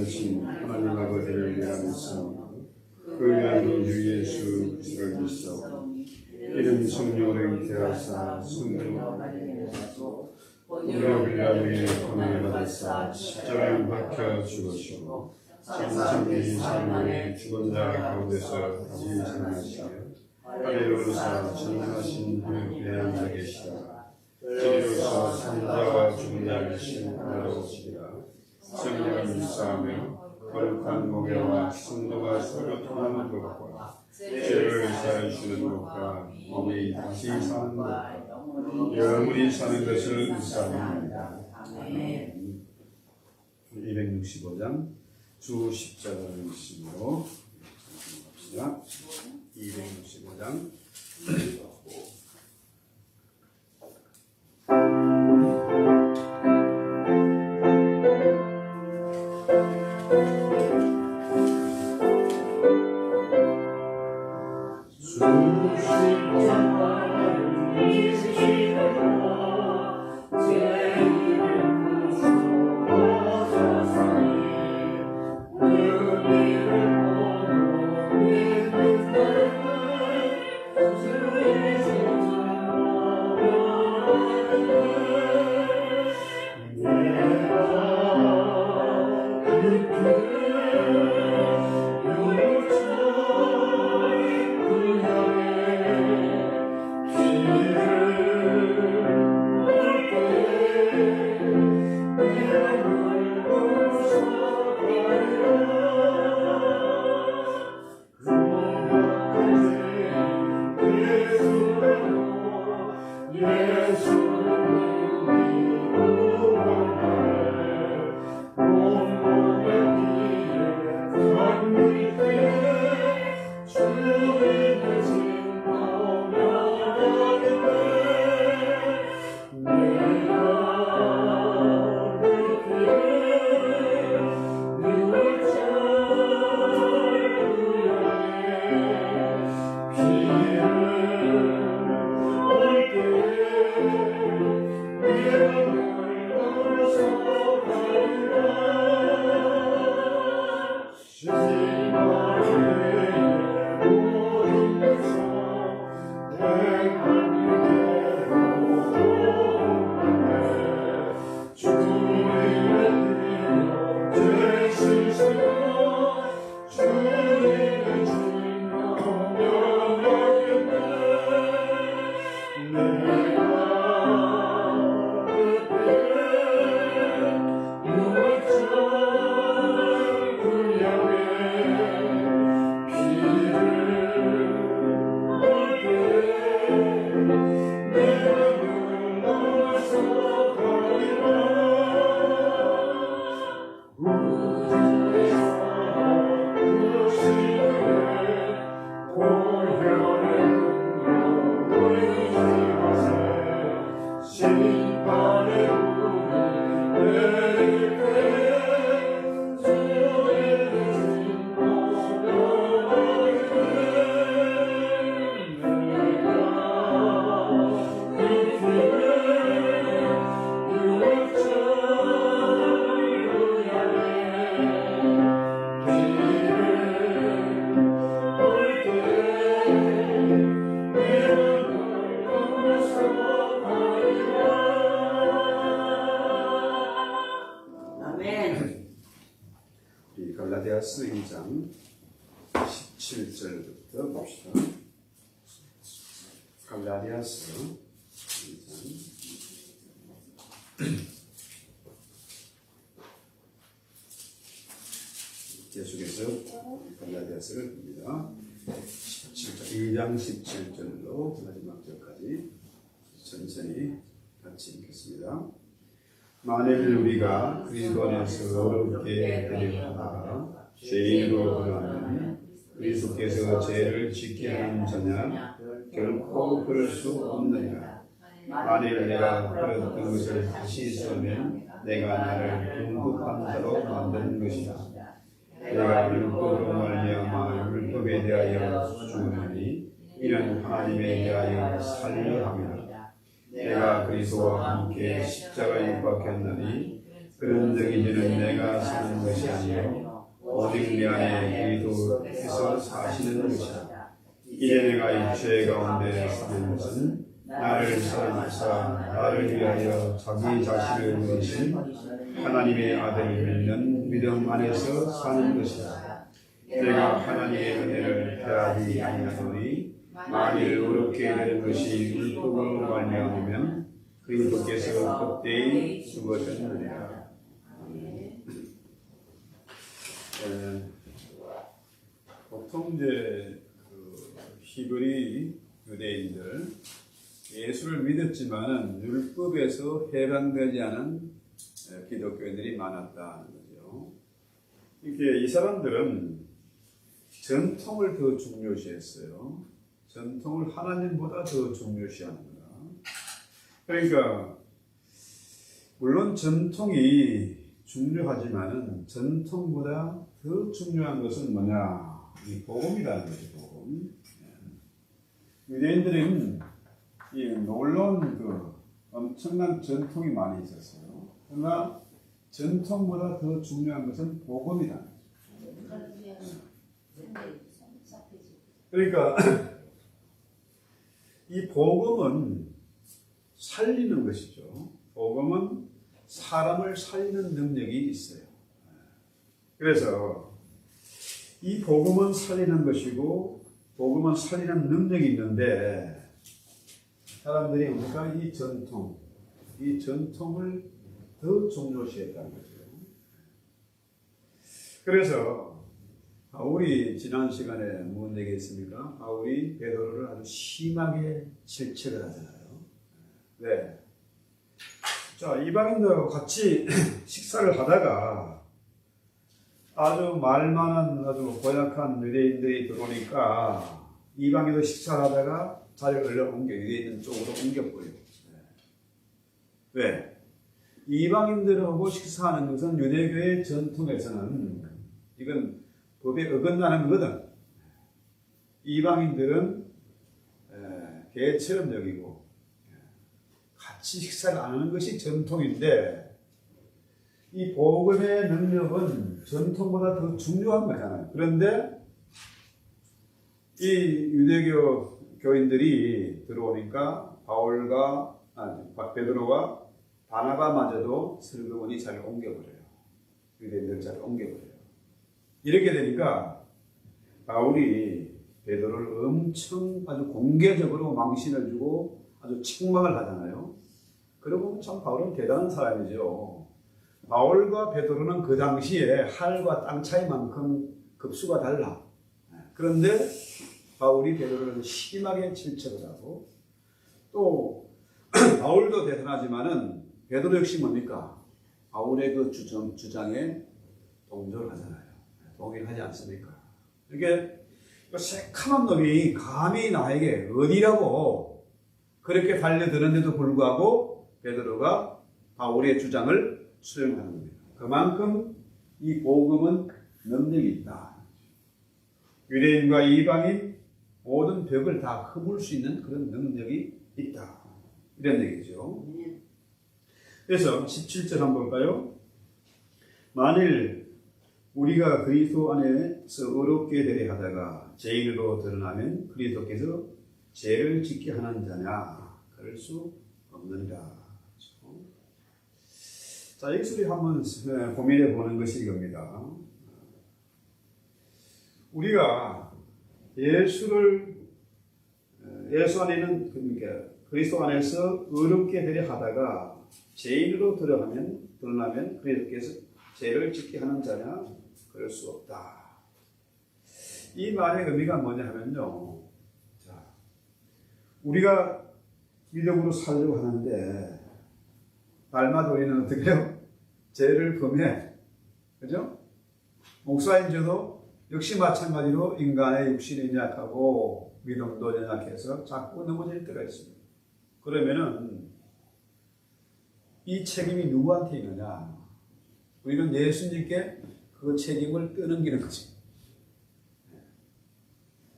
전능하신 하나님 아버지를 위하면서 그의 주 예수 그리스도를 믿사오니 이름 성령으로 잉태하사 성령으로 우리를 위하여 고난을 받으사 십자가에 박혀 죽으시고 장사의 삶에 죽은 자 가운데서 다시 살아나시며 하늘로서 전능하신 하나님의 앉아 계시다가 저리로서 산자와 죽은 자를 심판하러 오시리라. 성령을 믿사하며 거룩한 목회와 성도가 서로 통하는 것과 죄를 사해 주는 것과 몸이 다시 사는 것과 영원히 사는 것을 믿사옵나이다. 265장 주 십자가를 믿음으로 합시다. 265장 갈라디아서 2장 17절부터 봅시다. 갈라디아서 2장 계속해서 갈라디아서를 봅니다. 2장 17절로 마지막 절까지 천천히 같이 읽겠습니다. 만일 우리가 그리스도 안에서 어렵게 되려다가 죄인으로 들어가면 그리스도께서 죄를 지게 하는 자냐? 결코 그럴 수 없느니라. 만일 내가 그랬던 것을 다시 쓰면 내가 나를 흉폭한 자로 만드는 것이다. 내가 율법으로 말미암아 율법에 대하여 죽으니 이는 하나님에 대하여 살려 함이라. 내가 그리스도와 함께 십자가에 못 박혔나니 그런 적이 이제는 내가 사는 것이 아니요 오직 내 안에 그리스도께서 사시는 것이다. 이제 내가 이 죄 가운데 있는 것은 나를 사랑하사 나를 위하여 자기 자신을 버리신 하나님의 아들을 믿는 믿음 안에서 사는 것이다. 내가 하나님의 은혜를 대하지 아니하노니 만일 어렵게 되는 것이 율법으로 말미암으면 그리스도께서 그때에 죽으셨느니라. 보통 이제 히브리 유대인들 예수를 믿었지만은 율법에서 해당되지 않은 기독교인들이 많았다는 거죠. 이게 이 사람들은 전통을 더 중요시했어요. 전통을 하나님보다 더 중요시하는 거다. 그러니까 물론 전통이 중요하지만은 전통보다 더 중요한 것은 뭐냐? 이 복음이라는 거죠. 복음. 유대인들은 이 놀라운 엄청난 전통이 많이 있었어요. 그러나 전통보다 더 중요한 것은 복음이다. 그러니까 이 복음은 살리는 것이죠. 복음은 사람을 살리는 능력이 있어요. 그래서 이 복음은 살리는 것이고 복음은 살리는 능력이 있는데 사람들이 우리가 이 전통을 더 중요시했다는 거죠. 그래서 바울이 지난 시간에 무슨 얘기했습니까? 바울이 베드로를 아주 심하게 질책을 하잖아요. 네. 자, 이방인들하고 같이 식사를 하다가 아주 말 많은 아주 고약한 유대인들이 들어오니까 이방인도 식사를 하다가 자리를 얼른 옮겨 유대인 쪽으로 옮겨버려요. 왜? 이방인들하고 식사하는 것은 유대교의 전통에서는 이건 법에 어긋나는 거거든. 이방인들은 개처럼 여기고 같이 식사를 안 하는 것이 전통인데 이 복음의 능력은 전통보다 더 중요한 거잖아요. 그런데 이 유대교 교인들이 들어오니까 베드로와 바나바마저도 슬그머니 자리를 옮겨버려요. 유대인들 자리를 옮겨버려요. 이렇게 되니까 바울이 베드로를 엄청 아주 공개적으로 망신을 주고 아주 책망을 하잖아요. 그러고 참 바울은 대단한 사람이죠. 바울과 베드로는 그 당시에 하늘과 땅 차이만큼 급수가 달라. 그런데 바울이 베드로를 심하게 질책을 하고 또 바울도 대단하지만은 베드로 역시 뭡니까? 바울의 그 주장에 동조를 하잖아요. 동의를 하지 않습니까? 이게 새카만 놈이 감히 나에게 어디라고 그렇게 달려드는데도 불구하고 베드로가 바울의 주장을 수용하는 겁니다. 그만큼 이 복음은 능력이 있다. 유대인과 이방인 모든 벽을 다 허물 수 있는 그런 능력이 있다. 이런 얘기죠. 그래서 17절 한번 볼까요? 만일 우리가 그리스도 안에서 어렵게 되려 하다가 죄인으로 드러나면 그리스도께서 죄를 짓게 하는 자냐? 그럴 수 없느니라. 자, 여기서 한번 고민해 보는 것이 이겁니다. 우리가 예수 안에는 그러니까 그리스도 안에서 어렵게 되려 하다가 죄인으로 드러나면 그리스도께서 죄를 짓게 하는 자냐? 그럴 수 없다. 이 말의 의미가 뭐냐 하면요. 자, 우리가 믿음으로 살려고 하는데 날마다 우리는 어떻게 해요? 죄를 범해. 그죠? 목사인 저도 역시 마찬가지로 인간의 육신이 약하고 믿음도 연약해서 자꾸 넘어질 때가 있습니다. 그러면은 이 책임이 누구한테 있느냐? 우리는 예수님께 그 책임을 떠넘기는 거지.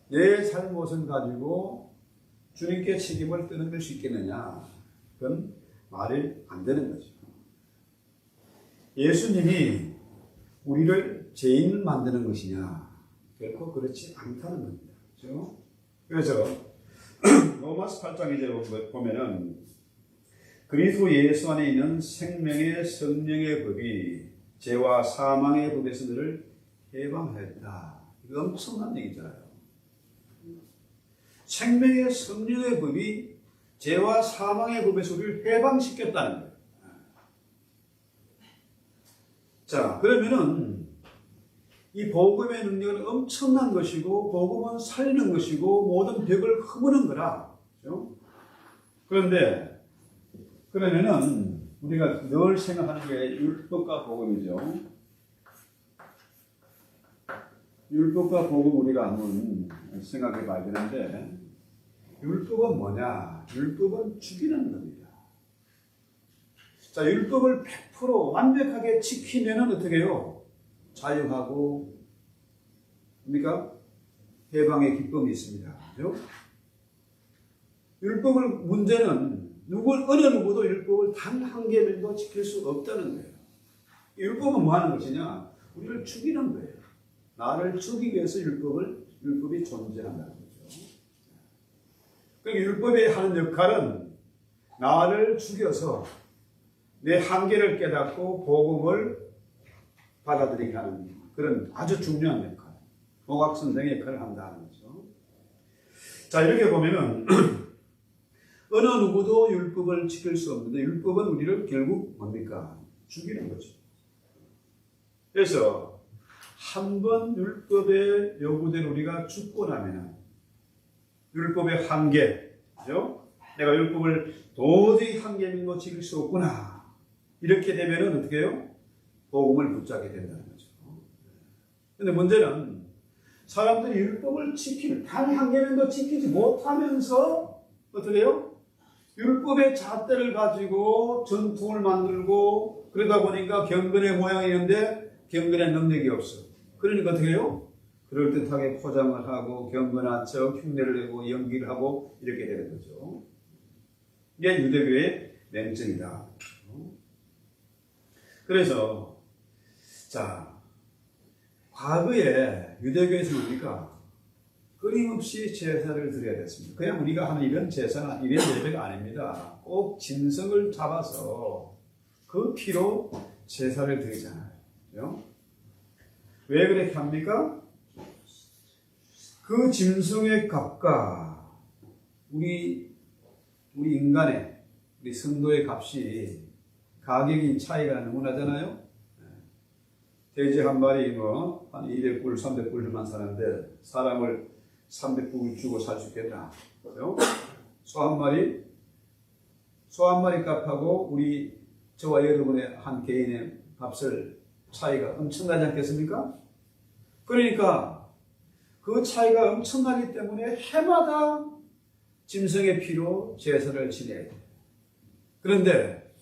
내 잘못을 가지고 주님께 책임을 떠넘길 수 있겠느냐? 그건 말이 안 되는 거죠. 예수님이 우리를 죄인 만드는 것이냐? 결코 그렇지 않다는 겁니다. 그렇죠? 그래서 로마서 8장 이제 보면은 그리스도 예수 안에 있는 생명의 성령의 법이 죄와 사망의 법에서 너를 해방하였다. 이거 엄청난 얘기잖아요. 생명의 성령의 법이 죄와 사망의 법에서 우리를 해방시켰다는 거예요. 자, 그러면은 이 복음의 능력은 엄청난 것이고 복음은 살리는 것이고 모든 벽을 허무는 거라. 그렇죠? 그런데 그러면은 우리가 늘 생각하는 게 율법과 복음이죠. 율법과 복음 우리가 한번 생각해 봐야 되는데 율법은 뭐냐? 율법은 죽이는 겁니다. 자, 율법을 100% 완벽하게 지키면은 어떻게 해요? 자유하고 뭡니까? 해방의 기쁨이 있습니다. 그렇죠? 율법을 문제는 어느 누구도 율법을 단 한 개면도 지킬 수 없다는 거예요. 율법은 뭐 하는 것이냐? 우리를 죽이는 거예요. 나를 죽이기 위해서 율법이 존재한다는 거죠. 그러니까 율법이 하는 역할은 나를 죽여서 내 한계를 깨닫고 복음을 받아들이게 하는 그런 아주 중요한 역할, 복학선생의 역할을 한다는 거죠. 자, 이렇게 보면은 어느 누구도 율법을 지킬 수 없는데 율법은 우리를 결국 뭡니까? 죽이는 거죠. 그래서 한번 율법의 요구대로 우리가 죽고 나면 율법의 한계, 그죠? 내가 율법을 도저히 한계민도 지킬 수 없구나. 이렇게 되면은 어떻게 해요? 복음을 붙잡게 된다는 거죠. 근데 문제는 사람들이 율법을 단 한계민도 지키지 못하면서 어떻게 해요? 율법의 잣대를 가지고 전통을 만들고 그러다 보니까 경건의 모양이 있는데 경건의 능력이 없어. 그러니까 어떻게 해요? 그럴듯하게 포장을 하고 경건한 척 흉내를 내고 연기를 하고 이렇게 되는 거죠. 이게 유대교의 맹점이다. 그래서 자, 과거에 유대교에서 뭡니까? 끊임없이 제사를 드려야 됐습니다. 그냥 우리가 하는 이런 제사나 이런 예배가 아닙니다. 꼭 짐승을 잡아서 그 피로 제사를 드리잖아요. 그렇죠? 왜 그렇게 합니까? 그 짐승의 값과 우리 인간의, 우리 성도의 값이 가격이 차이가 너무 나잖아요. 돼지 한 마리 한 200불, 300불만 사는데 사람을 300불 주고 살 수 있겠나? 그죠? 소 한 마리 값하고 저와 여러분의 한 개인의 값을 차이가 엄청나지 않겠습니까? 그러니까 그 차이가 엄청나기 때문에 해마다 짐승의 피로 제사를 지내야 돼요. 그런데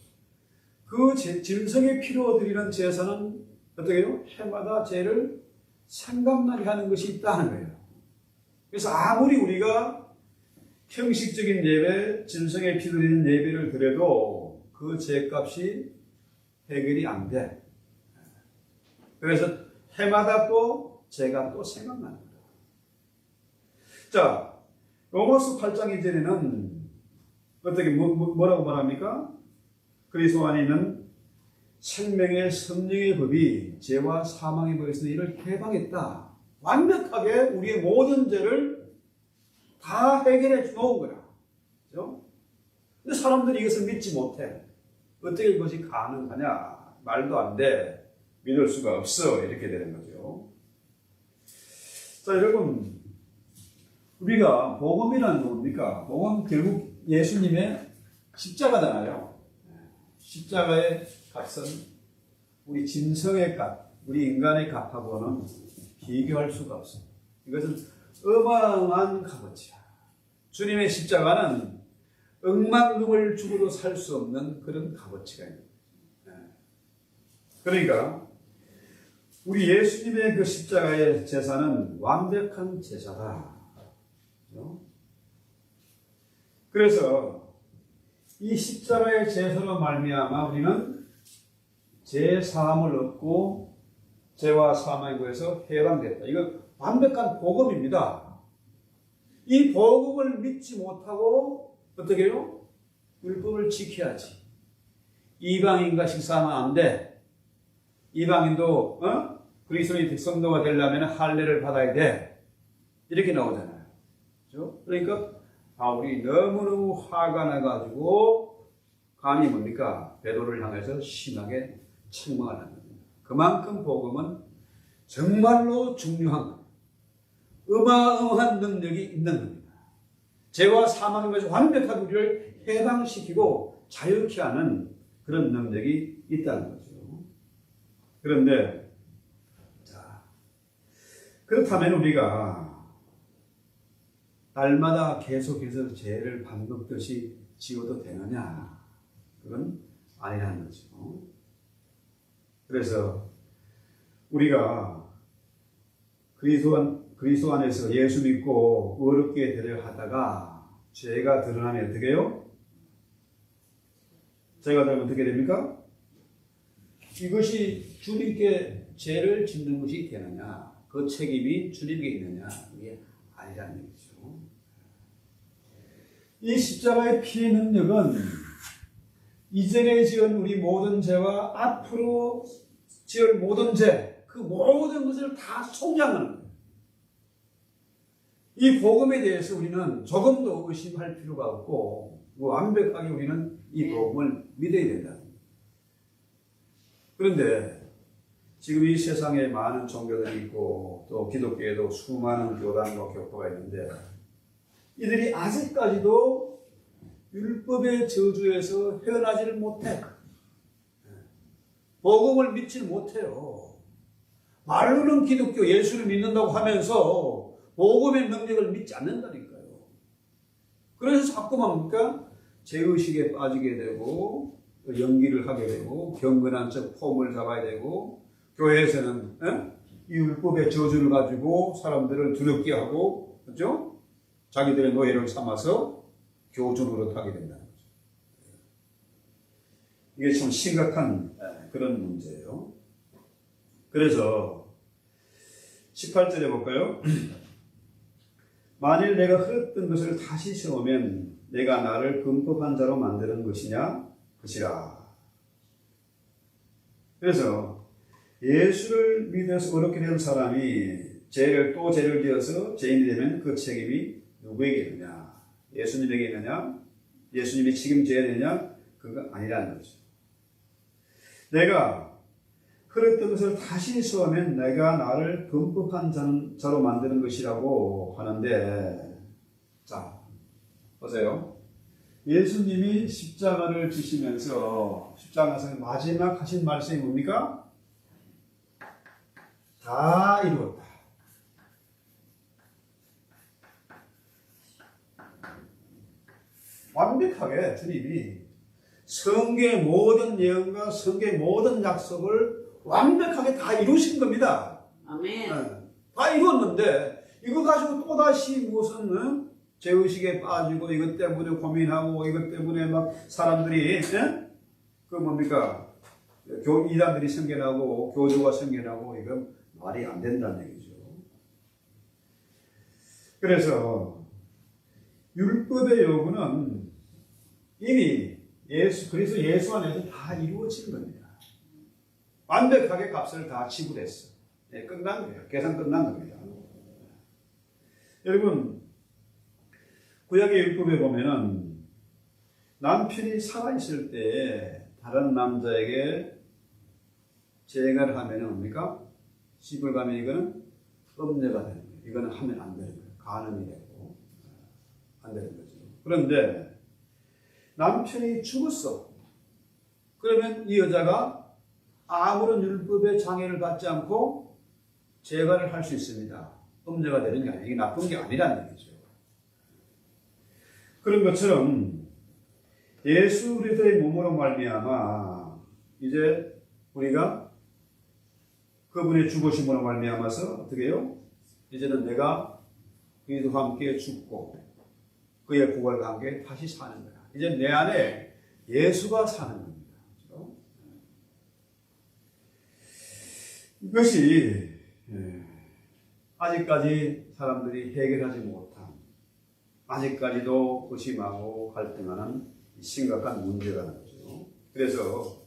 그 짐승의 피로 드리는 제사는 어떻게 해요? 해마다 죄를 생각나게 하는 것이 있다는 거예요. 그래서 아무리 우리가 형식적인 예배, 짐승의 피 드리는 예배를 드려도 그 죄값이 해결이 안 돼. 그래서 해마다 또 죄가 또 생각나는 거예요. 자, 로마서 8장 이전에는 어떻게 뭐라고 말합니까? 그리스도 안에 있는 생명의 성령의 법이 죄와 사망의 법에서 이를 해방했다. 완벽하게 우리의 모든 죄를 다 해결해 놓은 거야. 그렇죠? 근데 사람들이 이것을 믿지 못해. 어떻게 이것이 가능하냐? 말도 안 돼. 믿을 수가 없어. 이렇게 되는 거죠. 자, 여러분, 우리가 복음이란 뭡니까? 복음 결국 예수님의 십자가잖아요. 십자가의 값은 우리 짐승의 값, 우리 인간의 값하고는 비교할 수가 없습니다. 이것은 어마어마한 값어치야. 주님의 십자가는 억만금을 주고도 살 수 없는 그런 값어치가 있는 거예요. 그러니까 우리 예수님의 그 십자가의 제사는 완벽한 제사다. 그래서 이 십자가의 제사로 말미암아 우리는 죄 사함을 얻고 죄와 사망의 구에서 해방됐다. 이거 완벽한 복음입니다. 이 복음을 믿지 못하고 어떻게 해요? 율법을 지켜야지. 이방인과 식사하면 안 돼. 이방인도 그리스도의 성도가 되려면 할례를 받아야 돼. 이렇게 나오잖아요. 그렇죠? 그러니까 바울이 너무너무 화가 나가지고 감히 뭡니까? 베드로를 향해서 심하게 책망을 하는 겁니다. 그만큼 복음은 정말로 중요한 겁니다. 어마어마한 능력이 있는 겁니다. 죄와 사망의 것이 완벽하게 우리를 해방시키고 자유케 하는 그런 능력이 있다는 거죠. 그런데 자, 그렇다면 우리가 날마다 계속해서 죄를 밥 먹듯이 지어도 되느냐? 그건 아니라는 거죠. 그래서 우리가 그리스도 안에서 예수 믿고 어렵게 되려 하다가 죄가 드러나면 어떻게 해요? 죄가 드러나면 어떻게 됩니까? 이것이 주님께 죄를 짓는 것이 되느냐? 그 책임이 주님께 있느냐? 이게 아니라는 얘기죠. 이 십자가의 피의 능력은 이전에 지은 우리 모든 죄와 앞으로 지을 모든 죄, 그 모든 것을 다 속량하는 거예요. 이 복음에 대해서 우리는 조금도 의심할 필요가 없고 완벽하게 우리는 이 복음을 믿어야 된다. 그런데 지금 이 세상에 많은 종교들이 있고 또 기독교에도 수많은 교단과 교포가 있는데 이들이 아직까지도 율법의 저주에서 헤어나지를 못해. 복음을 믿지 못해요. 말로는 기독교 예수를 믿는다고 하면서 복음의 능력을 믿지 않는다니까요. 그래서 자꾸 뭡니까? 죄의식에 빠지게 되고 연기를 하게 되고 경건한 척 폼을 잡아야 되고 교회에서는 이 율법의 저주를 가지고 사람들을 두렵게 하고 그렇죠? 자기들의 노예를 삼아서 교준으로 타게 된다는 거죠. 이게 참 심각한 그런 문제예요. 그래서 18절에 볼까요? 만일 내가 흘렀던 것을 다시 세우면 내가 나를 금법한 자로 만드는 것이냐? 것이라. 그래서 예수를 믿어서 어렵게 된 사람이 죄를 지어서 죄인이 되면 그 책임이 누구에게 있느냐? 예수님에게 있느냐? 예수님이 책임져야 되느냐? 그거 아니라는 거죠. 내가 흘렀던 것을 다시 세우면 내가 나를 금법한 자로 만드는 것이라고 하는데, 자, 보세요. 예수님이 십자가를 지시면서 십자가에서 마지막 하신 말씀이 뭡니까? 다 이루었다. 완벽하게 주님이 성경의 모든 예언과 성경의 모든 약속을 완벽하게 다 이루신 겁니다. 아멘. 다 이루었는데 이거 가지고 또다시 무슨 죄의식에 빠지고 이것 때문에 고민하고 이것 때문에 막 사람들이 그 뭡니까? 이단들이 생겨나고 교조가 생겨나고 이건 말이 안 된다는 얘기죠. 그래서 율법의 요구는 이미 그래서 예수 안에서 다 이루어진 겁니다. 완벽하게 값을 다 지불했어. 네, 끝난 거예요. 계산 끝난 겁니다. 여러분, 구약의 율법에 보면은 남편이 살아있을 때 다른 남자에게 재가를 하면 뭡니까? 시집을 가면 이거는 음녀가 되는 거예요. 이거는 하면 안 되는 거예요. 간음이 되고 안 되는 거죠. 그런데 남편이 죽었어. 그러면 이 여자가 아무런 율법의 장애를 받지 않고 재가를 할 수 있습니다. 음녀가 되는 게 아니에요. 이게 나쁜 게 아니라는 얘기죠. 그런 것처럼 예수 그리스도의 몸으로 말미암아 이제 우리가 그분의 죽으심으로 말미암아서 어떻게 해요? 이제는 내가 그리스도와 함께 죽고 그의 부활과 함께 다시 사는 거야. 이제 내 안에 예수가 사는 겁니다. 그렇죠? 이것이 아직까지 사람들이 해결하지 못한, 아직까지도 고심하고 갈등하는 심각한 문제라는 거죠. 그래서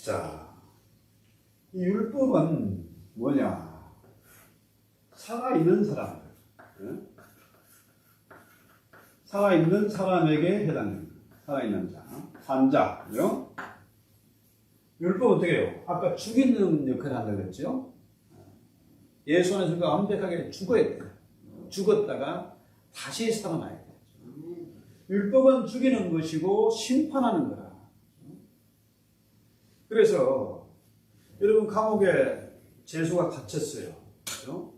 자, 이 율법은 뭐냐? 살아있는 사람들, 살아있는 사람에게 해당됩니다. 살아있는 자, 산자, 그죠? 율법 어떻게 해요? 아까 죽이는 역할을 한다고 그랬죠? 예수 안에서 우리가 완벽하게 죽어야 돼요. 죽었다가 다시 살아나야 돼요. 율법은 죽이는 것이고 심판하는 거라. 그래서 여러분 감옥에 죄수가 갇혔어요. 그렇죠?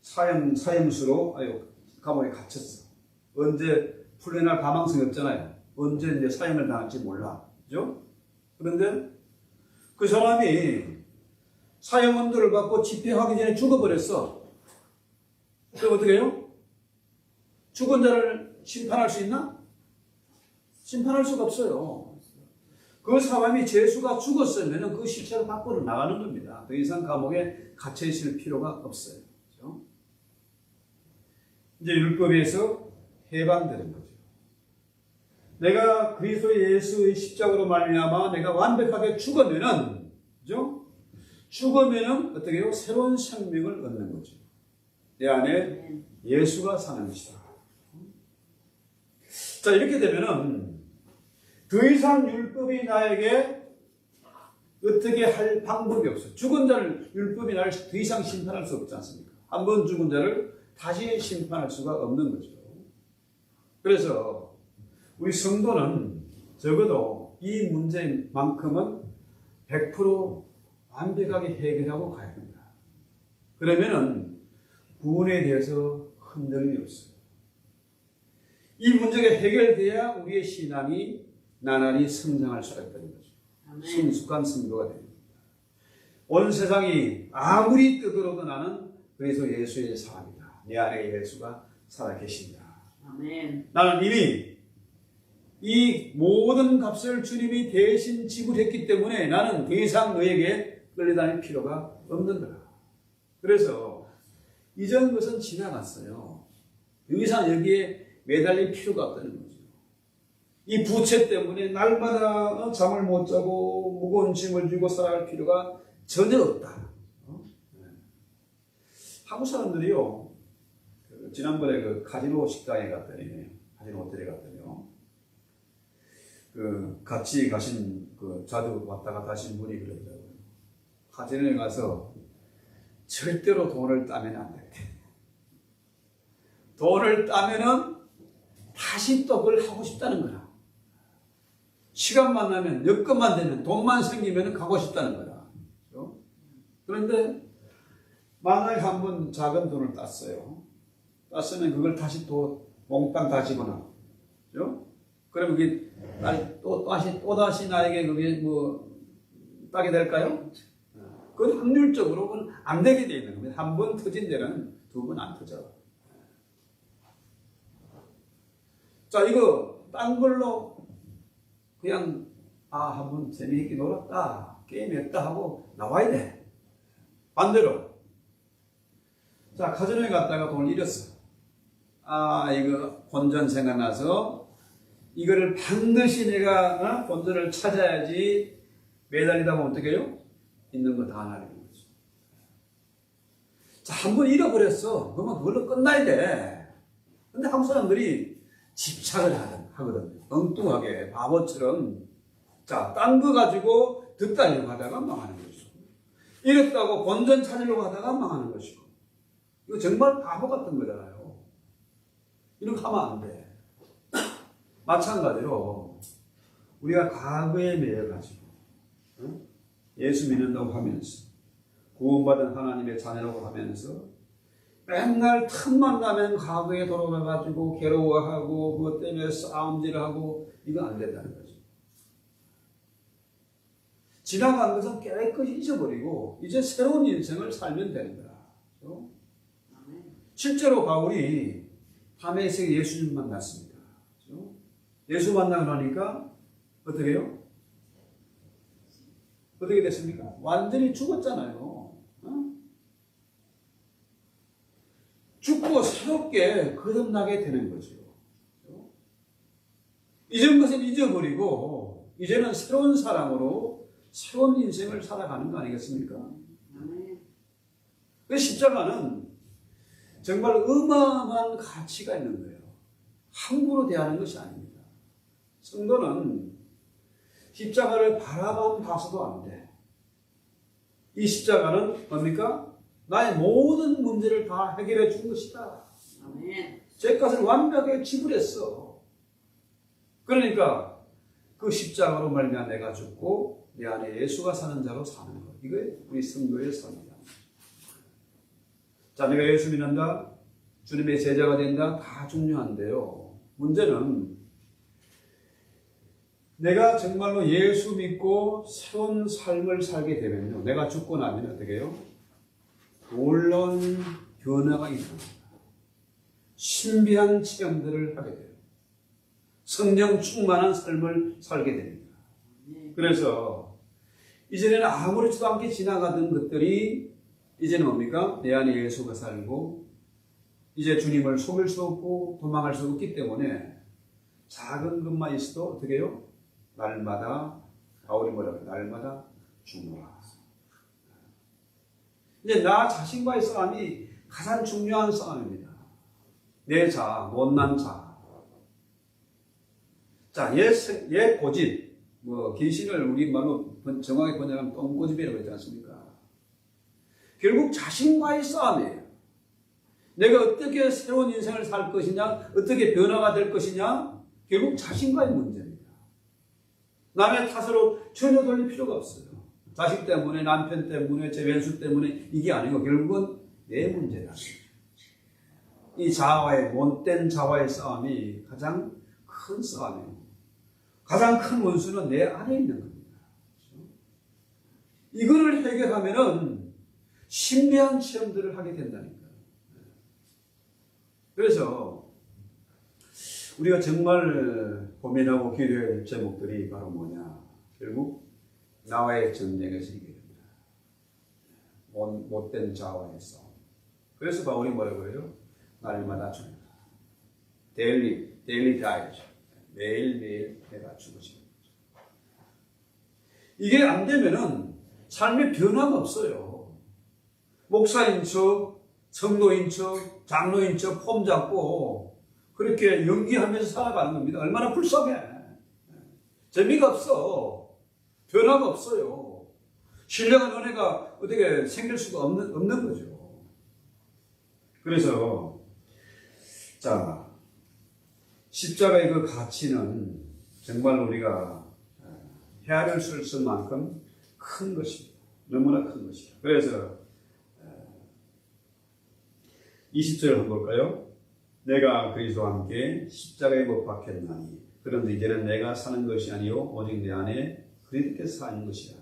사형수로 감옥에 갇혔어. 언제 풀려날 가망성이 없잖아요. 언제 이제 사형을 당할지 몰라. 그죠? 그런데 그 사람이 사형 언도를 받고 집행하기 전에 죽어버렸어. 그럼 어떻게 해요? 죽은 자를 심판할 수 있나? 심판할 수가 없어요. 그 사람이 죄수가 죽었으면 그 시체가 밖으로 나가는 겁니다. 더 이상 감옥에 갇혀 있을 필요가 없어요. 그렇죠? 이제 율법에서 해방되는 거죠. 내가 그리스도 예수의 십자가로 말미암아 내가 완벽하게 죽으면은, 그죠? 죽으면은 어떻게 해요? 새로운 생명을 얻는 거죠. 내 안에 예수가 사는 것이다. 자, 이렇게 되면은 더 이상 율법이 나에게 어떻게 할 방법이 없어요. 죽은 자를 율법이 나를 더 이상 심판할 수 없지 않습니까? 한 번 죽은 자를 다시 심판할 수가 없는 거죠. 그래서 우리 성도는 적어도 이 문제만큼은 100% 완벽하게 해결하고 가야 됩니다. 그러면은 구원에 대해서 흔들림이 없어요. 이 문제가 해결돼야 우리의 신앙이 나날이 성장할 수가 있다는 거죠. 성숙한 성도가 됩니다. 온 세상이 아무리 뜨거워도 나는 그래서 예수의 사람이다. 내 안에 예수가 살아계신다. 아멘. 나는 이미 이 모든 값을 주님이 대신 지불했기 때문에 나는 더 이상 너에게 끌려다닐 필요가 없는 거다. 그래서 이전 것은 지나갔어요. 더 이상 여기에 매달릴 필요가 없다는 거죠. 이 부채 때문에 날마다 잠을 못 자고 무거운 짐을 지고 살아갈 필요가 전혀 없다. 한국 사람들이요, 지난번에 그 카지노 식당에 갔더니, 카지노 호텔에 갔더니요, 같이 가신 자주 왔다 갔다 하신 분이 그러더라고요. 카지노에 가서 절대로 돈을 따면 안 돼. 돈을 따면은 다시 또 그걸 하고 싶다는 거야. 시간만 나면, 여건만 되면, 돈만 생기면 가고 싶다는 거야. 그렇죠? 그런데 만약에 한번 작은 돈을 땄어요. 땄으면 그걸 다시 또 몽땅 다 집어넣어. 그렇죠? 그러면 그게 또다시 나에게 그게 따게 될까요? 그건 확률적으로는 안 되게 돼 있는 겁니다. 한 번 터진 데는 두 번 안 터져. 자, 이거 딴 걸로 그냥 한번 재미있게 놀았다, 게임했다 하고 나와야 돼. 반대로, 자, 카지노에 갔다가 돈을 잃었어. 이거 본전 생각나서 이거를 반드시 내가 본전을 찾아야지 매달리다 보면 어떻게 해요? 있는 거 다 날리는 거죠. 자, 한번 잃어버렸어. 그러면 그걸로 끝나야 돼. 근데 한국 사람들이 집착을 하거든요. 엉뚱하게 바보처럼. 자, 딴 거 가지고 득달려고 하다가 망하는 거죠. 잃었다고 본전 찾으려고 하다가 망하는 것이고. 이거 정말 바보 같은 거잖아요. 이런 거 하면 안 돼. 마찬가지로 우리가 과거에 매여가지고 예수 믿는다고 하면서 구원받은 하나님의 자녀라고 하면서 맨날 틈만 나면 과거에 돌아가가지고 괴로워하고 그것 때문에 싸움질하고 이거 안 된다는 거죠. 지나간 것은 깨끗이 잊어버리고 이제 새로운 인생을 살면 되는 거야. 그렇죠? 실제로 바울이 다메섹에 예수님 만났습니다. 그렇죠? 예수 만나고 나니까 어떻게 해요? 어떻게 됐습니까? 완전히 죽었잖아요. 죽고 새롭게 거듭나게 되는 거죠. 이전 것은 잊어버리고 이제는 새로운 사람으로 새로운 인생을 살아가는 거 아니겠습니까? 그 십자가는 정말 어마어마한 가치가 있는 거예요. 함부로 대하는 것이 아닙니다. 성도는 십자가를 바라만 봐서도 안 돼. 이 십자가는 뭡니까? 나의 모든 문제를 다 해결해 준 것이다. 죄값을 완벽하게 지불했어. 그러니까 그 십자가로 말미암아 내가 죽고 내 안에 예수가 사는 자로 사는 것. 이게 우리 성도의 삶이다. 자, 내가 예수 믿는다, 주님의 제자가 된다, 다 중요한데요. 문제는 내가 정말로 예수 믿고 새로운 삶을 살게 되면요, 내가 죽고 나면 어떻게 해요? 놀라운 변화가 일어납니다. 신비한 체험들을 하게 돼요. 성령 충만한 삶을 살게 됩니다. 그래서 이전에는 아무렇지도 않게 지나가던 것들이 이제는 뭡니까? 내 안에 예수가 살고 이제 주님을 속일 수 없고 도망갈 수 없기 때문에 작은 것만 있어도 어떻게 해요? 날마다 바울이 뭐라고 해요? 날마다 죽노라. 이제 나 자신과의 싸움이 가장 중요한 싸움입니다. 내 자, 못난 자. 자, 옛 고집, 귀신을 우리말로 정확히 번역하면 똥고집이라고 했지 않습니까? 결국 자신과의 싸움이에요. 내가 어떻게 새로운 인생을 살 것이냐, 어떻게 변화가 될 것이냐, 결국 자신과의 문제입니다. 남의 탓으로 전혀 돌릴 필요가 없어요. 자식 때문에, 남편 때문에, 제 왼수 때문에 이게 아니고 결국은 내 문제다. 이 자아와의, 못된 자아와의 싸움이 가장 큰 싸움이에요. 가장 큰 원수는 내 안에 있는 겁니다. 이거를 해결하면은 신비한 체험들을 하게 된다니까요. 그래서 우리가 정말 고민하고 기도할 제목들이 바로 뭐냐? 결국 나와의 전쟁에서 이기게 됩니다. 못된 자아와의 싸움. 그래서 바울이 뭐라고 해요? 날마다 죽는다. 데일리 다이죠. 매일매일 내가 죽으십니다. 이게 안 되면은 삶의 변화가 없어요. 목사인 척, 성도인 척, 장로인 척 폼 잡고 그렇게 연기하면서 살아가는 겁니다. 얼마나 불쌍해. 재미가 없어. 변화가 없어요. 신령한 은혜가 어떻게 생길 수가 없는 거죠. 그래서 자, 십자가의 그 가치는 정말 우리가 헤아릴 수 있을 만큼 큰 것입니다. 너무나 큰 것이다. 그래서 20절 한번 볼까요? 내가 그리스도와 함께 십자가에 못 박혔나니 그런데 이제는 내가 사는 것이 아니요 오직 내 안에 그리스도께서 사는 것이라.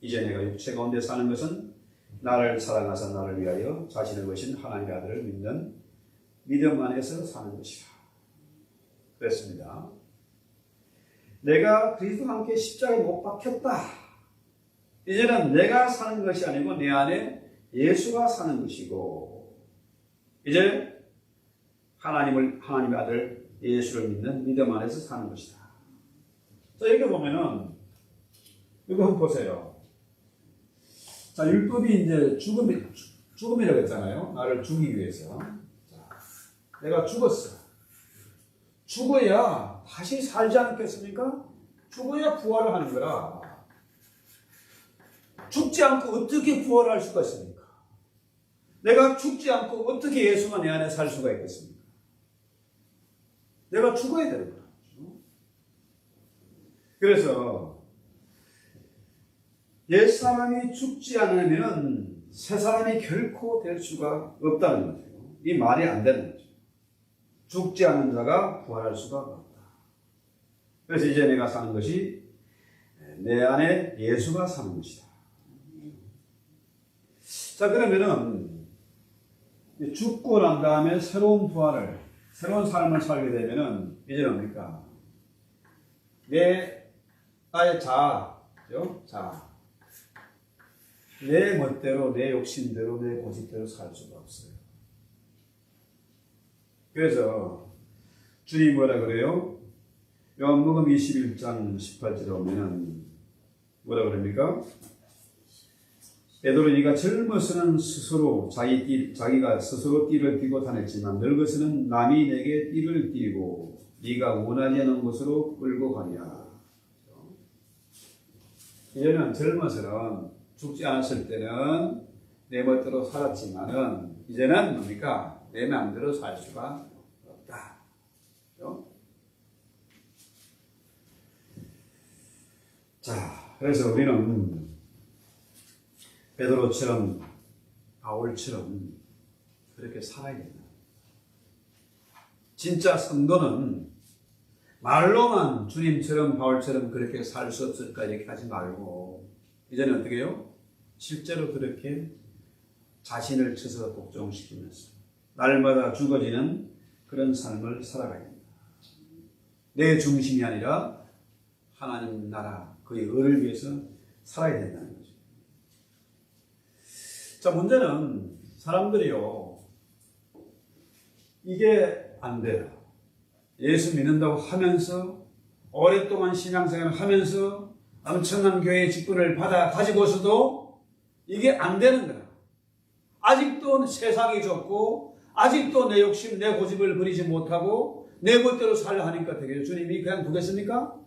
이제 내가 육체 가운데 사는 것은 나를 사랑하사 나를 위하여 자신을 거신 하나님의 아들을 믿는 믿음 안에서 사는 것이라. 그랬습니다. 내가 그리스도와 함께 십자가에 못 박혔다. 이제는 내가 사는 것이 아니고 내 안에 예수가 사는 것이고 이제 하나님의 아들 예수를 믿는 믿음 안에서 사는 것이다. 자, 여기 보면은 이거 한번 보세요. 자, 율법이 이제 죽음이라고 했잖아요. 나를 죽이기 위해서. 자, 내가 죽었어. 죽어야 다시 살지 않겠습니까? 죽어야 부활을 하는 거라. 죽지 않고 어떻게 부활할 수가 있습니까? 내가 죽지 않고 어떻게 예수가 내 안에 살 수가 있겠습니까? 내가 죽어야 되는 거야. 그래서 옛 사람이 죽지 않으면 새 사람이 결코 될 수가 없다는 거죠. 이 말이 안 되는 거죠. 죽지 않은 자가 부활할 수가 없다. 그래서 이제 내가 사는 것이 내 안에 예수가 사는 것이다. 자, 그러면은 죽고 난 다음에 새로운 부활을, 새로운 삶을 살게 되면은 이제 뭡니까? 나의 자아죠? 자. 내 멋대로, 내 욕심대로, 내 고집대로 살 수가 없어요. 그래서 주님이 뭐라 그래요? 요한복음 21장 18절에 보면은 뭐라 그럽니까? 베드로 네가 젊어서는 스스로 자기가 스스로 띠를 띠고 다녔지만 늙어서는 남이 내게 띠를 띠고 네가 원하지 않은 곳으로 끌고 가냐. 이제는 젊어서는 죽지 않았을 때는 내 멋대로 살았지만은 이제는 뭡니까? 내 마음대로 살 수가 없다. 그렇죠? 자, 그래서 우리는 베드로처럼 바울처럼 그렇게 살아야 된다. 진짜 성도는 말로만 주님처럼 바울처럼 그렇게 살 수 없을까 이렇게 하지 말고 이제는 어떻게 해요? 실제로 그렇게 자신을 쳐서 복종시키면서 날마다 죽어지는 그런 삶을 살아가야 됩니다. 내 중심이 아니라 하나님 나라 그의 의를 위해서 살아야 된다는 거죠. 자, 문제는 사람들이요 이게 안 돼요. 예수 믿는다고 하면서 오랫동안 신앙생활을 하면서 엄청난 교회의 직분을 받아 가지고서도 이게 안 되는 거야. 아직도 세상이 좋고 아직도 내 욕심, 내 고집을 부리지 못하고 내 멋대로 살려 하니까 되겠죠. 주님이 그냥 두겠습니까?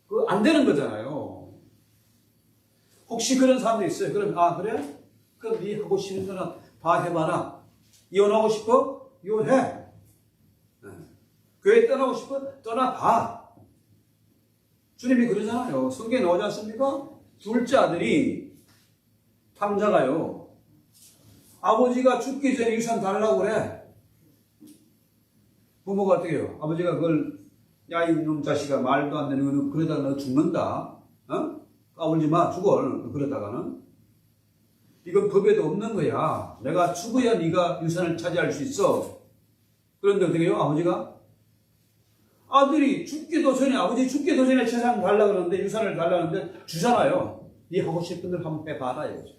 그거 안 되는 거잖아요. 혹시 그런 사람도 있어요. 그럼 그래? 그럼 네 하고 싶은 거는 다 해봐라. 이혼하고 싶어? 이혼해. 교회 떠나고 싶어? 떠나봐. 주님이 그러잖아요. 성경에 나오지 않습니까? 둘째 아들이 탐자가요. 아버지가 죽기 전에 유산 달라고 그래. 부모가 어떻게 해요? 아버지가 그걸 야 이놈 자식아 말도 안 되는 거는 그러다가 너 죽는다. 까불지 마. 죽어. 그러다가는. 이건 법에도 없는 거야. 내가 죽어야 네가 유산을 차지할 수 있어. 그런데 어떻게 해요? 아버지가? 아들이 죽기도 전에 아버지 죽기도 전에 재산 달라 그러는데 유산을 달라 그러는데 주잖아요. 네 하고 싶은 대로 한번 빼봐라 이거죠.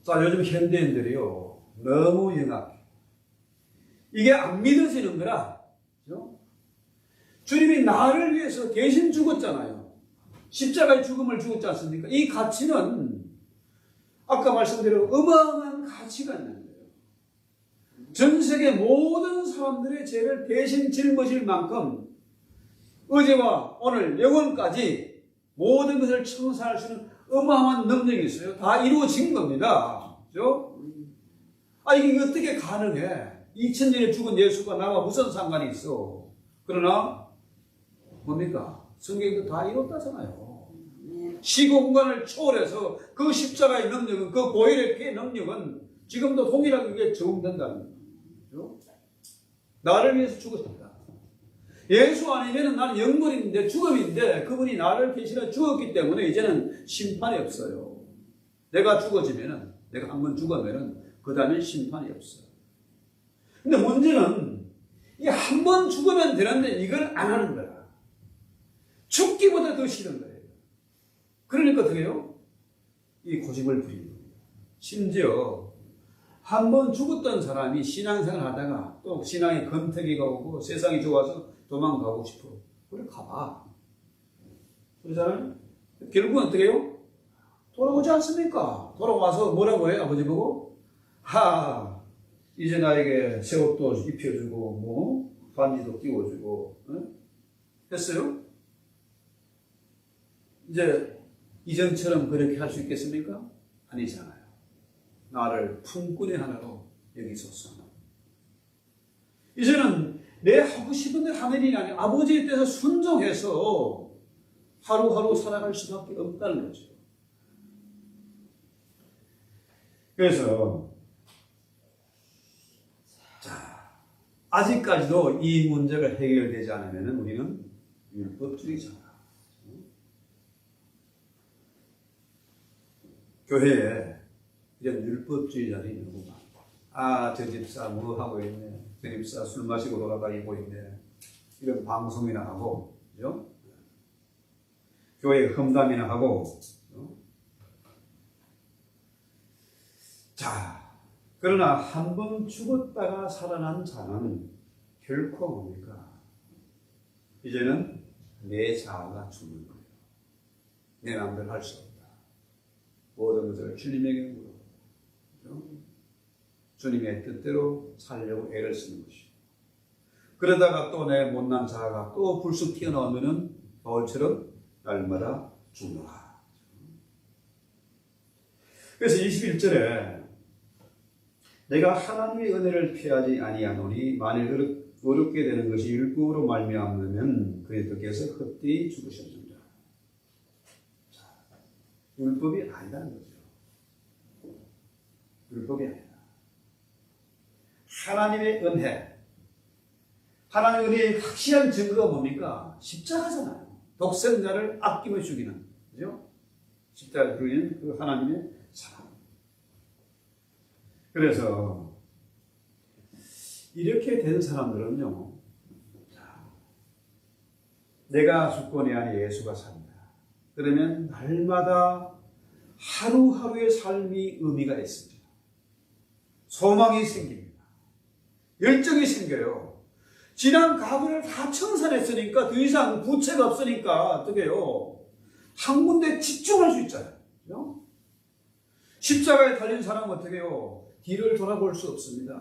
자, 요즘 현대인들이요 너무 영악해. 이게 안 믿어지는 거라. 그렇죠? 주님이 나를 위해서 대신 죽었잖아요. 십자가의 죽음을 죽었지 않습니까? 이 가치는 아까 말씀드린 어마어마한 가치가 있는 거예요. 전 세계 모든 사람들의 죄를 대신 짊어질 만큼 어제와 오늘 영원까지 모든 것을 청산할 수 있는 어마어마한 능력이 있어요. 다 이루어진 겁니다. 그렇죠? 이게 어떻게 가능해? 2000년에 죽은 예수가 나와 무슨 상관이 있어? 그러나 뭡니까? 성경도 다 이뤘다잖아요. 시공간을 초월해서 그 십자가의 능력은 그 보혈의 피의 능력은 지금도 동일하게 적용된다는 거예요. 나를 위해서 죽었습니다. 예수 아니면 나는 영물인데 죽음인데 그분이 나를 대신해 죽었기 때문에 이제는 심판이 없어요. 내가 죽어지면은 내가 한번 죽으면은 그 다음에 심판이 없어요. 근데 문제는 이 한 번 죽으면 되는데 이걸 안 하는 거야. 죽기보다 더 싫은 거예요. 그러니까 어떻게 해요? 이 고집을 부리는 겁니다. 심지어 한 번 죽었던 사람이 신앙생활 하다가 또 신앙에 건태기가 오고 세상이 좋아서 도망가고 싶어. 그래 가봐. 그러잖아요. 결국은 어떻게 해요? 돌아오지 않습니까? 돌아와서 뭐라고 해요? 아버지 보고? 이제 나에게 새 옷도 입혀주고 반지도 끼워주고 했어요? 이제 이전처럼 그렇게 할 수 있겠습니까? 아니잖아요. 나를 품꾼의 하나로 여기소서. 이제는 내 하고 싶은 대로 하는 일이 아니라 아버지의 뜻에 순종해서 하루하루 살아갈 수밖에 없다는 거죠. 그래서 아직까지도 이 문제가 해결되지 않으면 우리는 율법주의자다. 교회에 이런 율법주의자들이 너무 많다. 저 집사 뭐 하고 있네. 저 집사 술 마시고 돌아다니고 있네. 이런 방송이나 하고, 그죠? 교회 험담이나 하고. 자, 그러나 한 번 죽었다가 살아난 자는 결코 뭡니까? 이제는 내 자아가 죽는 거예요. 내 마음대로 할 수 없다. 모든 것을 주님에게 물어. 주님의 뜻대로 살려고 애를 쓰는 것이죠. 그러다가 또 내 못난 자아가 또 불쑥 튀어나오면은 바울처럼 날마다 죽노라. 그래서 21절에 내가 하나님의 은혜를 피하지 아니하노니 만일 어렵게 되는 것이 율법으로 말미암으면 그리스도께서 헛되이 죽으셨느니라. 율법이 아니라는 거죠. 율법이 아니다. 하나님의 은혜. 하나님의 은혜의 확실한 증거가 뭡니까? 십자가잖아요. 독생자를 아낌없이 죽이는, 그죠? 십자가를 죽이는 그 하나님의 사랑. 그래서 이렇게 된 사람들은요, 내가 죽고 내 안에 예수가 산다. 그러면 날마다 하루하루의 삶이 의미가 있습니다. 소망이 생깁니다. 열정이 생겨요. 지난 과거를 다 청산했으니까 더 이상 부채가 없으니까 어떻게 해요? 한 군데 집중할 수 있잖아요. 그죠? 십자가에 달린 사람은 어떻게 해요? 뒤를 돌아볼 수 없습니다.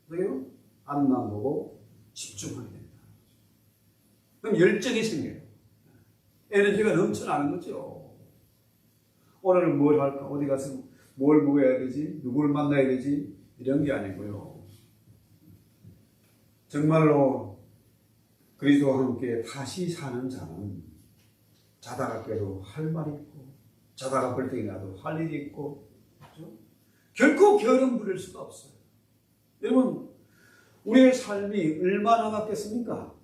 어떻게 해요? 앞만 보고 집중하게 됩니다. 그럼 열정이 생겨요. 에너지가 넘쳐나는 거죠. 오늘은 뭘 할까? 어디 가서 뭘 먹어야 되지? 누구를 만나야 되지? 이런 게 아니고요. 정말로 그리스도와 함께 다시 사는 자는 자다가 깨도 할 말이 있고 자다가 벌떡이 나도 할 일이 있고, 그렇죠? 결코 게으름 부릴 수가 없어요. 여러분, 우리의 삶이 얼마나 남았겠습니까?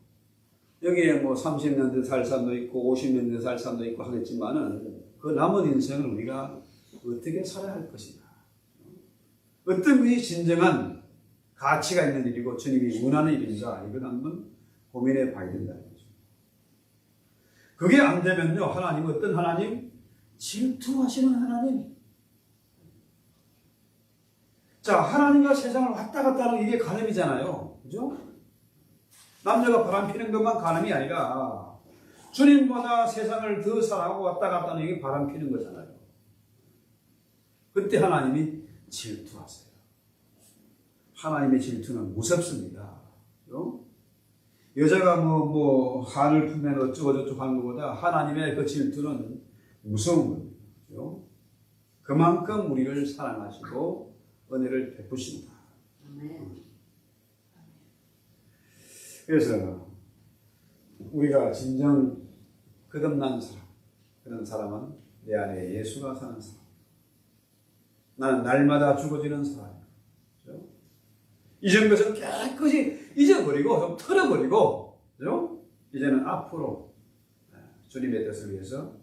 여기에 뭐 30년 더 살 사람도 있고 50년 더 살 사람도 있고 하겠지만은 그 남은 인생을 우리가 어떻게 살아야 할 것인가? 어떤 것이 진정한 가치가 있는 일이고 주님이 원하는 일인가? 이걸 한번 고민해 봐야 된다는 거죠. 그게 안 되면요, 하나님 어떤 하나님? 질투하시는 하나님. 자, 하나님과 세상을 왔다 갔다 하는 이게 간음이잖아요. 그죠? 남녀가 바람피는 것만 간음이 아니라 주님보다 세상을 더 사랑하고 왔다 갔다 하는 이게 바람피는 거잖아요. 그때 하나님이 질투하세요. 하나님의 질투는 무섭습니다. 그죠? 여자가 한을 품면 어쩌고저쩌고 하는 것보다 하나님의 그 질투는 무서운 겁니다. 그죠? 그만큼 우리를 사랑하시고 은혜를 베푸십니다. 그래서 우리가 진정 거듭난 사람, 그런 사람은 내 안에 예수가 사는 사람. 나는 날마다 죽어지는 사람이에요. 그렇죠? 이전 것은 깨끗이 잊어버리고 좀 털어버리고, 그렇죠? 이제는 앞으로 주님의 뜻을 위해서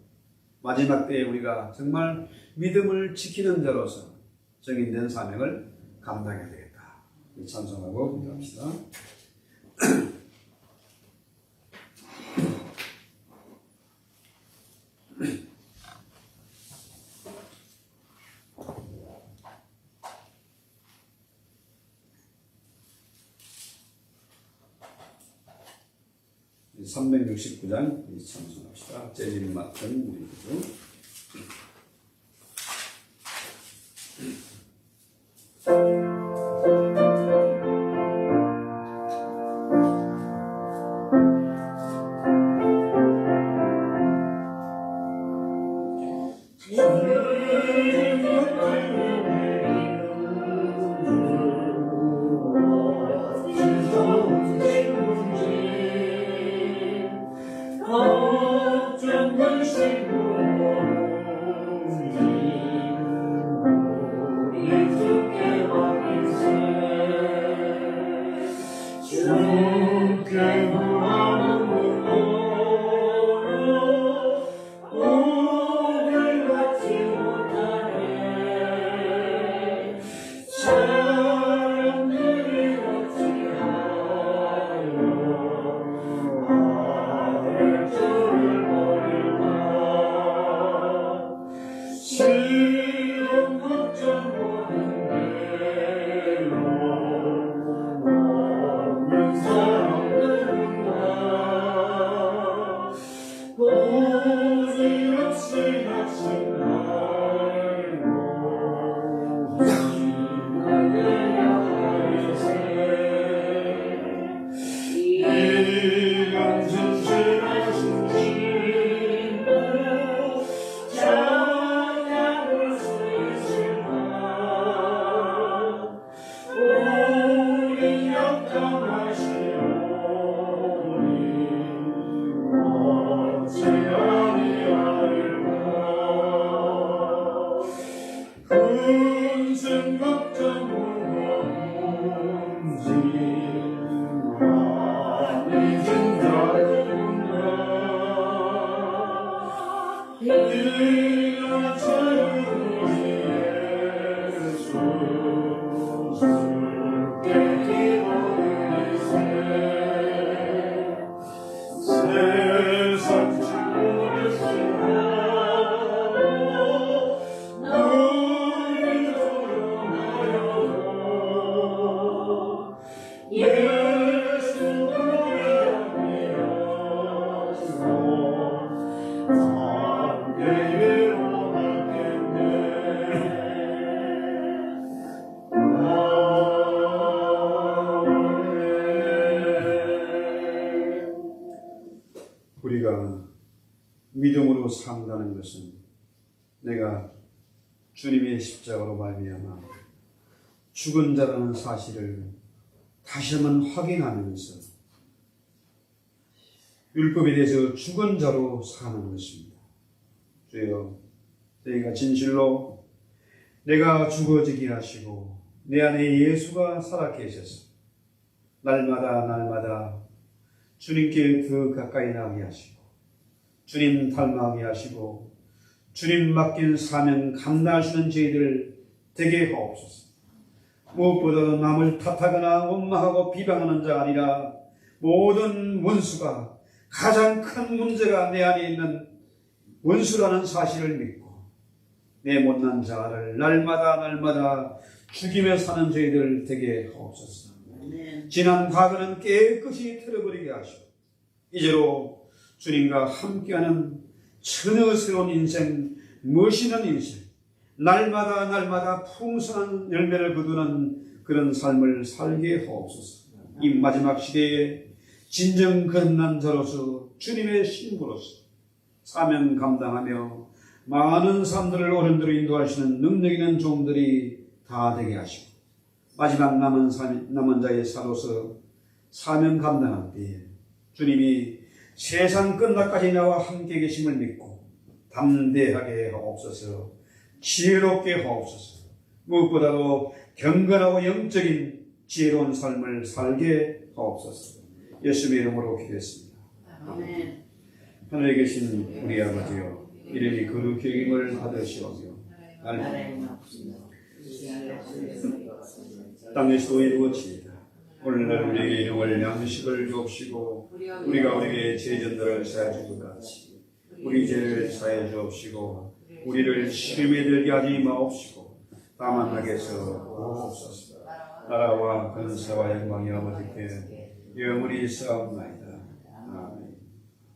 마지막 때에 우리가 정말 믿음을 지키는 자로서 정인된 사명을 감당해야 되겠다. 찬송하고 기도합시다. 369장 찬송합시다. 제일 맡은 우리 주. 우리가 믿음으로 산다는 것은 내가 주님의 십자가로 말미암아 죽은 자라는 사실을 다시 한번 확인하면서 율법에 대해서 죽은 자로 사는 것입니다. 주여, 저희가 진실로 내가 죽어지게 하시고 내 안에 예수가 살아 계셔서 날마다 주님께 더 가까이 나게 하시고 주님 닮아가게 하시고 주님 맡긴 사명 감당하시는 저희들 되게 하옵소서. 무엇보다도 남을 탓하거나 원망하고 비방하는 자가 아니라 모든 원수가 가장 큰 문제가 내 안에 있는 원수라는 사실을 믿고 내 못난 자아를 날마다 죽이며 사는 저희들 되게 하옵소서. 지난 과거는 깨끗이 틀어버리게 하시고 이제로 주님과 함께하는 전혀 새로운 인생, 멋있는 인생, 날마다 풍성한 열매를 거두는 그런 삶을 살게 하옵소서. 이 마지막 시대에 진정 거듭난 자로서 주님의 신부로서 사명 감당하며 많은 사람들을 어른들로 인도하시는 능력 있는 종들이 다 되게 하시고 마지막 남은 자의 사로서 사명 감당할 때에 주님이 세상 끝날까지 나와 함께 계심을 믿고 담대하게 하옵소서. 지혜롭게 하옵소서. 무엇보다도 경건하고 영적인 지혜로운 삶을 살게 하옵소서. 예수님의 이름으로 기도했습니다. 아멘. 하늘에 계신 우리 아버지여, 이름이 거룩히 여김을 받으시오며 땅에서도 이루어지이다. 오늘날 우리에게 일용할 양식을 주옵시고 우리가 우리에게 죄전들을 사해 주고 같이 우리 죄를 사해 주옵시고 우리를 시험에 들게 하지 마옵시고 다만 하게서 구하옵소서. 나라와 근세와 영광이 아버지께 영원히 있사옵나이다.